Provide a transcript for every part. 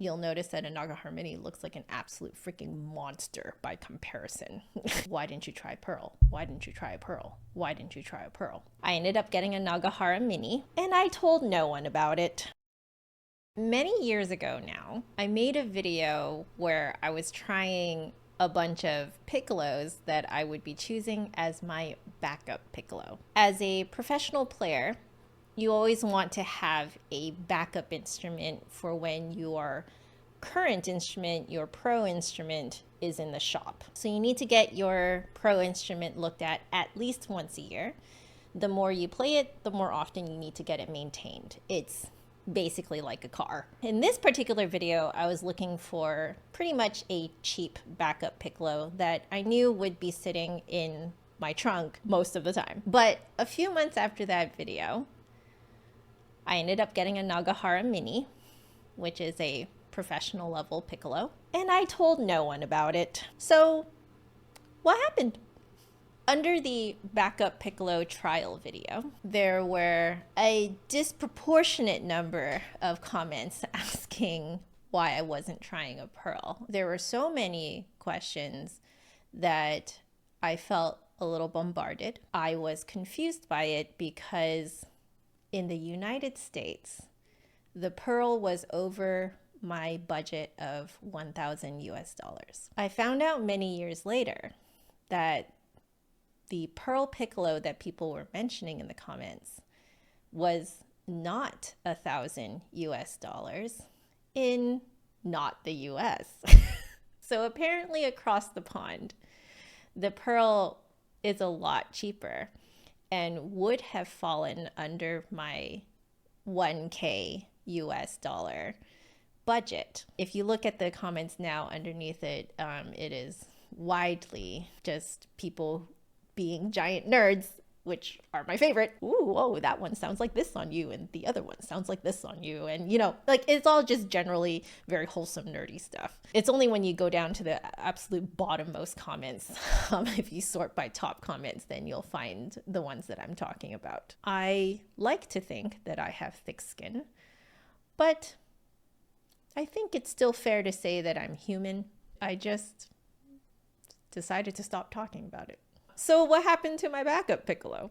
you'll notice that a Nagahara Mini looks like an absolute freaking monster by comparison. Why didn't you try pearl? Why didn't you try a pearl? Why didn't you try a pearl? I ended up getting a Nagahara Mini, and I told no one about it. Many years ago now, I made a video where I was trying a bunch of piccolos that I would be choosing as my backup piccolo. As a professional player, you always want to have a backup instrument for when your current instrument, your pro instrument, is in the shop. So you need to get your pro instrument looked at least once a year. The more you play it, the more often you need to get it maintained. It's basically like a car. In this particular video, I was looking for pretty much a cheap backup piccolo that I knew would be sitting in my trunk most of the time. But a few months after that video, I ended up getting a Nagahara Mini, which is a professional level piccolo, and I told no one about it. So what happened? Under the backup piccolo trial video, there were a disproportionate number of comments asking why I wasn't trying a pearl. There were so many questions that I felt a little bombarded. I was confused by it because in the United States, the pearl was over my budget of 1,000 US dollars. I found out many years later that the pearl piccolo that people were mentioning in the comments was not 1,000 US dollars in not the US. So apparently across the pond, the pearl is a lot cheaper and would have fallen under my 1K US dollar budget. If you look at the comments now underneath it, it is widely just people being giant nerds, which are my favorite. Ooh, oh, that one sounds like this on you, and the other one sounds like this on you. And, you know, like it's all just generally very wholesome, nerdy stuff. It's only when you go down to the absolute bottommost comments, if you sort by top comments, then you'll find the ones that I'm talking about. I like to think that I have thick skin, but I think it's still fair to say that I'm human. I just decided to stop talking about it. So what happened to my backup piccolo?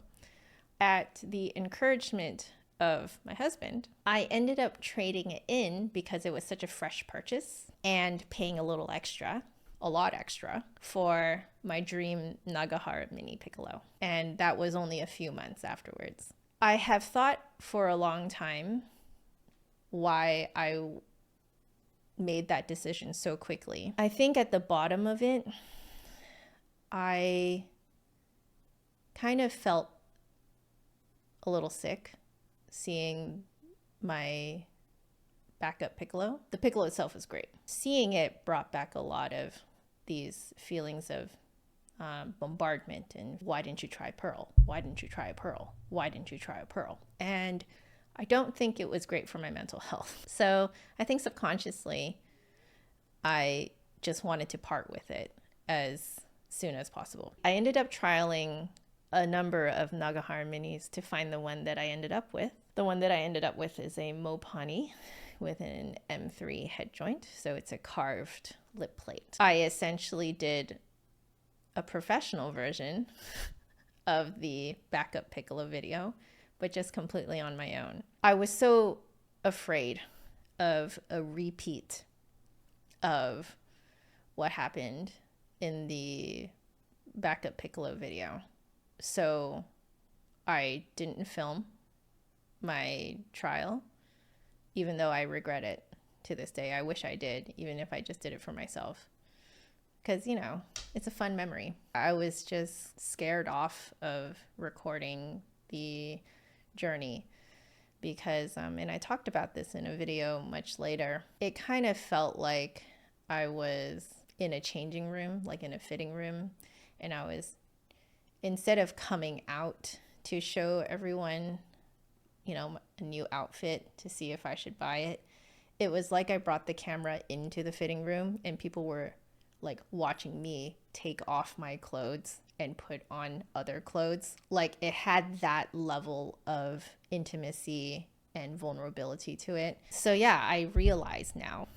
At the encouragement of my husband, I ended up trading it in because it was such a fresh purchase and paying a little extra, a lot extra, for my dream Nagahara Mini piccolo. And that was only a few months afterwards. I have thought for a long time why I made that decision so quickly. I think at the bottom of it, I kind of felt a little sick seeing my backup piccolo. The piccolo itself was great. Seeing it brought back a lot of these feelings of bombardment and why didn't you try pearl? Why didn't you try a pearl? Why didn't you try a pearl? And I don't think it was great for my mental health. So I think subconsciously I just wanted to part with it as soon as possible. I ended up trialing a number of Nagahara Minis to find the one that I ended up with. The one that I ended up with is a Mopane with an M3 head joint, so it's a carved lip plate. I essentially did a professional version of the backup piccolo video, but just completely on my own. I was so afraid of a repeat of what happened in the backup piccolo video. So I didn't film my trial, even though I regret it to this day. I wish I did, even if I just did it for myself. Because, you know, it's a fun memory. I was just scared off of recording the journey because, and I talked about this in a video much later, it kind of felt like I was in a changing room, like in a fitting room, and I was, instead of coming out to show everyone, you know, a new outfit to see if I should buy it, it was like I brought the camera into the fitting room and people were like watching me take off my clothes and put on other clothes. Like it had that level of intimacy and vulnerability to it. So yeah, I realize now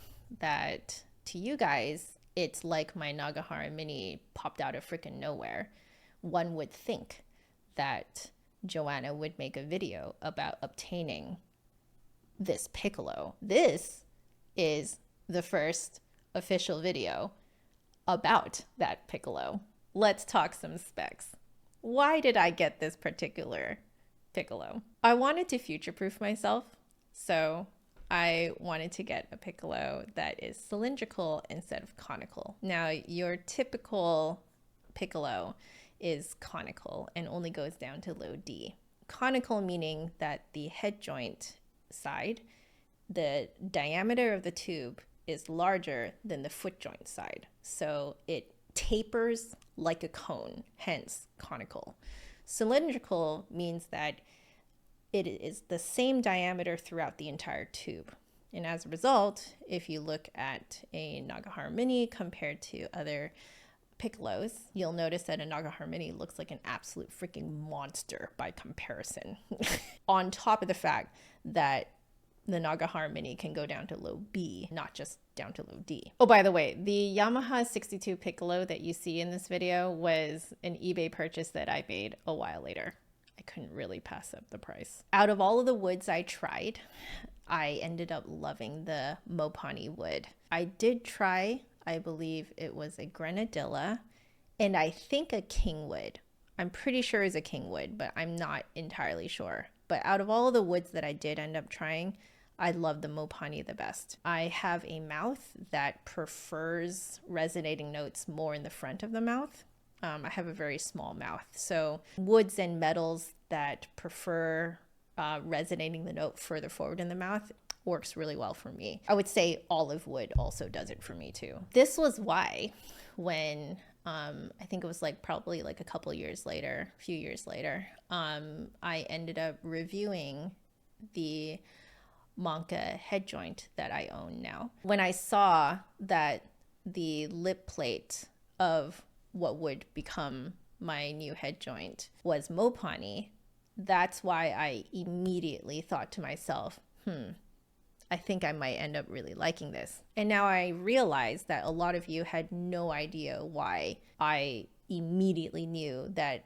that to you guys, it's like my Nagahara Mini popped out of freaking nowhere. One would think that Joanna would make a video about obtaining this Piccolo. This is the first official video about that Piccolo. Let's talk some specs. Why did I get this particular Piccolo? I wanted to future-proof myself, so I wanted to get a Piccolo that is cylindrical instead of conical. Now, your typical Piccolo is conical and only goes down to low D. Conical meaning that the head joint side, the diameter of the tube is larger than the foot joint side. So it tapers like a cone, hence conical. Cylindrical means that it is the same diameter throughout the entire tube. And as a result, if you look at a Nagahara Mini compared to other Piccolos, you'll notice that a Nagahara Mini looks like an absolute freaking monster by comparison. On top of the fact that the Nagahara Mini can go down to low B, not just down to low D. Oh, by the way, the Yamaha 62 Piccolo that you see in this video was an eBay purchase that I made a while later. I couldn't really pass up the price. Out of all of the woods I tried, I ended up loving the Mopane wood. I did try, I believe it was a grenadilla, and I think a kingwood. I'm pretty sure it's a kingwood, but I'm not entirely sure. But out of all of the woods that I did end up trying, I love the Mopane the best. I have a mouth that prefers resonating notes more in the front of the mouth. I have a very small mouth. So woods and metals that prefer resonating the note further forward in the mouth works really well for me. I would say olive wood also does it for me too. This was why when I think it was probably a couple years later, a few years later, I ended up reviewing the Monka head joint that I own now. When I saw that the lip plate of what would become my new head joint was Mopane, that's why I immediately thought to myself, I think I might end up really liking this. And now I realize that a lot of you had no idea why I immediately knew that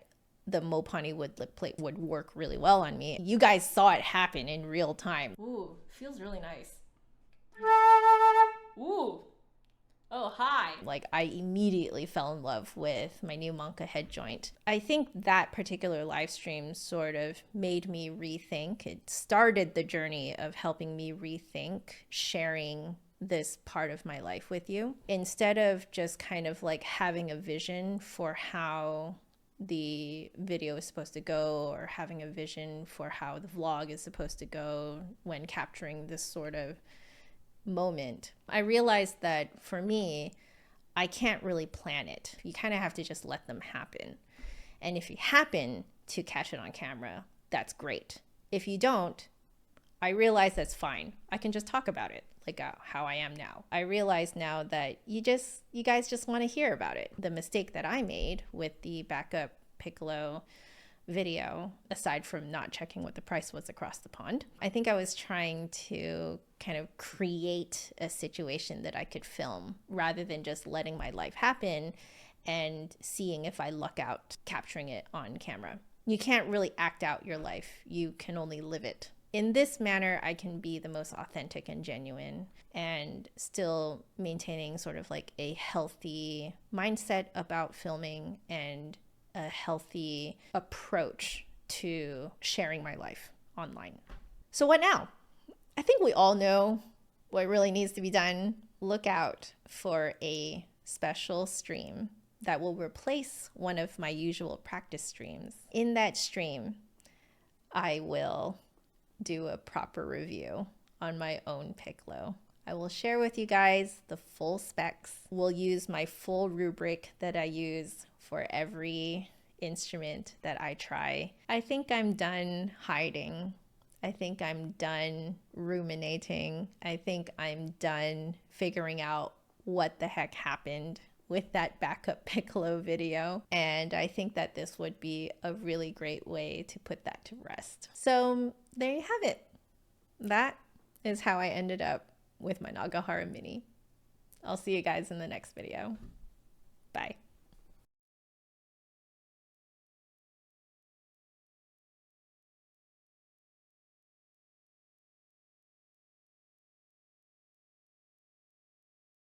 the Mopane wood lip plate would work really well on me. You guys saw it happen in real time. Ooh, feels really nice. Ooh. Oh, hi. I immediately fell in love with my new Monka head joint. I think that particular live stream sort of made me rethink. It started the journey of helping me rethink sharing this part of my life with you. Instead of just kind of having a vision for how the video is supposed to go, or having a vision for how the vlog is supposed to go when capturing this sort of moment, I realized that for me, I can't really plan it. You kind of have to just let them happen. And if you happen to catch it on camera, that's great. If you don't, I realize that's fine. I can just talk about it how I am now. I realize now that you guys just want to hear about it. The mistake that I made with the backup Piccolo video, aside from not checking what the price was across the pond, I think I was trying to kind of create a situation that I could film rather than just letting my life happen and seeing if I luck out capturing it on camera. You can't really act out your life. You can only live it. In this manner, I can be the most authentic and genuine and still maintaining sort of a healthy mindset about filming and a healthy approach to sharing my life online. So what now? I think we all know what really needs to be done. Look out for a special stream that will replace one of my usual practice streams. In that stream, I will do a proper review on my own Piccolo. I will share with you guys the full specs. We'll use my full rubric that I use for every instrument that I try. I think I'm done hiding. I think I'm done ruminating. I think I'm done figuring out what the heck happened with that backup Piccolo video. And I think that this would be a really great way to put that to rest. So there you have it. That is how I ended up with my Nagahara Mini. I'll see you guys in the next video.